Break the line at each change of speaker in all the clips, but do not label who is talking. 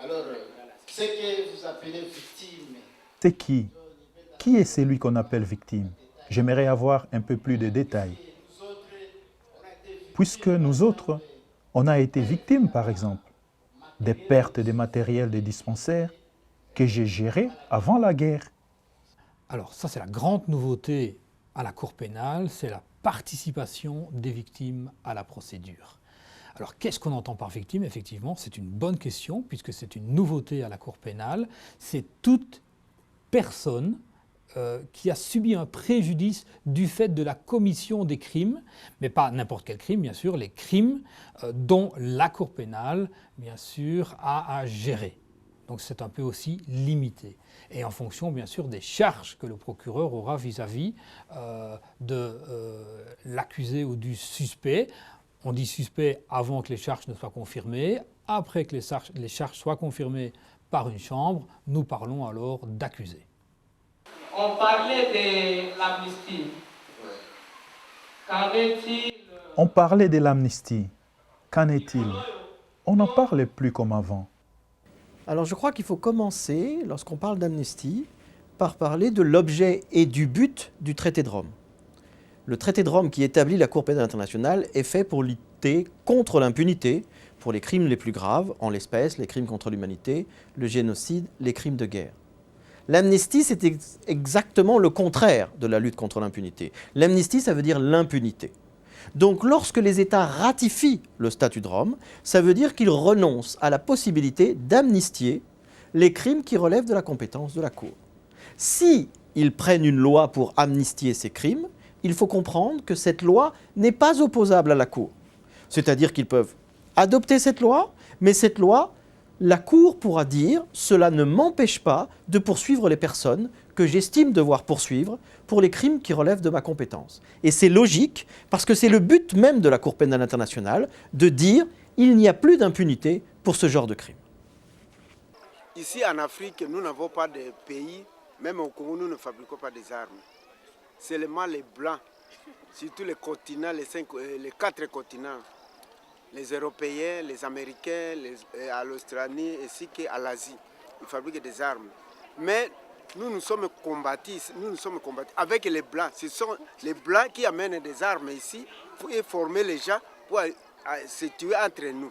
Alors, ce que vous appelez victime.
C'est qui? Qui est celui qu'on appelle victime? J'aimerais avoir un peu plus de détails. Puisque nous autres, on a été victimes, par exemple, des pertes de matériel des dispensaires que j'ai gérées avant la guerre.
Alors ça, c'est la grande nouveauté à la Cour pénale, c'est la participation des victimes à la procédure. Alors qu'est-ce qu'on entend par victime? Effectivement, c'est une bonne question, puisque c'est une nouveauté à la Cour pénale. C'est toute personne qui a subi un préjudice du fait de la commission des crimes, mais pas n'importe quel crime, bien sûr, les crimes dont la Cour pénale, bien sûr, a à gérer. Donc c'est un peu aussi limité. Et en fonction, bien sûr, des charges que le procureur aura vis-à-vis de l'accusé ou du suspect. On dit suspect avant que les charges ne soient confirmées. Après que les charges soient confirmées par une chambre, nous parlons alors d'accusé.
On parlait de l'amnistie. Qu'en est-il?
On parlait de l'amnistie. Qu'en est-il? On n'en parle plus comme avant.
Alors je crois qu'il faut commencer, lorsqu'on parle d'amnistie, par parler de l'objet et du but du traité de Rome. Le traité de Rome qui établit la Cour pénale internationale est fait pour lutter contre l'impunité pour les crimes les plus graves, en l'espèce les crimes contre l'humanité, le génocide, les crimes de guerre. L'amnistie, c'est exactement le contraire de la lutte contre l'impunité. L'amnistie, ça veut dire l'impunité. Donc lorsque les États ratifient le statut de Rome, ça veut dire qu'ils renoncent à la possibilité d'amnistier les crimes qui relèvent de la compétence de la Cour. Si ils prennent une loi pour amnistier ces crimes, il faut comprendre que cette loi n'est pas opposable à la Cour. C'est-à-dire qu'ils peuvent adopter cette loi, mais cette loi, la Cour pourra dire « cela ne m'empêche pas de poursuivre les personnes que j'estime devoir poursuivre pour les crimes qui relèvent de ma compétence ». Et c'est logique, parce que c'est le but même de la Cour pénale internationale de dire « il n'y a plus d'impunité pour ce genre de crime ».
Ici en Afrique, nous n'avons pas de pays, même au Congo, nous ne fabriquons pas des armes. Seulement les Blancs, surtout les continents, les 4 continents. Les Européens, les Américains, à l'Australie ainsi qu'à l'Asie. Ils fabriquent des armes. Mais nous sommes combattus avec les Blancs. Ce sont les Blancs qui amènent des armes ici pour former les gens pour se tuer entre nous.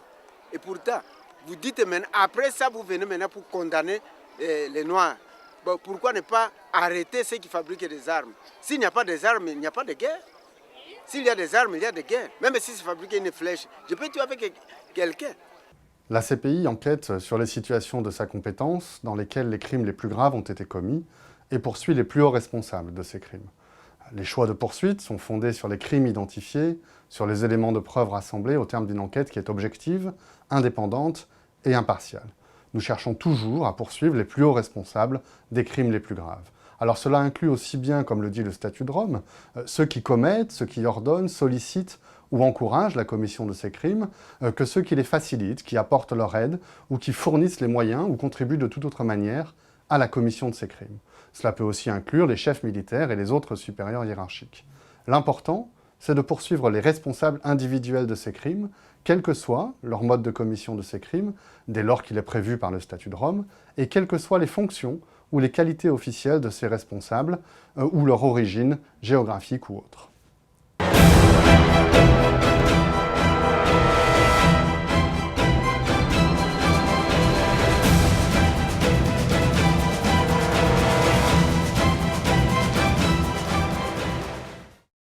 Et pourtant, vous dites maintenant, après ça, vous venez maintenant pour condamner les Noirs. Bon, pourquoi ne pas arrêter ceux qui fabriquent des armes? S'il n'y a pas des armes, il n'y a pas de guerre. S'il y a des armes, il y a des guerres. Même si c'est fabriquer une flèche, je peux tuer avec quelqu'un.
La CPI enquête sur les situations de sa compétence dans lesquelles les crimes les plus graves ont été commis et poursuit les plus hauts responsables de ces crimes. Les choix de poursuite sont fondés sur les crimes identifiés, sur les éléments de preuve rassemblés au terme d'une enquête qui est objective, indépendante et impartiale. Nous cherchons toujours à poursuivre les plus hauts responsables des crimes les plus graves. Alors cela inclut aussi bien, comme le dit le statut de Rome, ceux qui commettent, ceux qui ordonnent, sollicitent ou encouragent la commission de ces crimes, que ceux qui les facilitent, qui apportent leur aide ou qui fournissent les moyens ou contribuent de toute autre manière à la commission de ces crimes. Cela peut aussi inclure les chefs militaires et les autres supérieurs hiérarchiques. L'important, c'est de poursuivre les responsables individuels de ces crimes, quel que soit leur mode de commission de ces crimes, dès lors qu'il est prévu par le statut de Rome, et quelles que soient les fonctions ou les qualités officielles de ces responsables, ou leur origine géographique ou autre.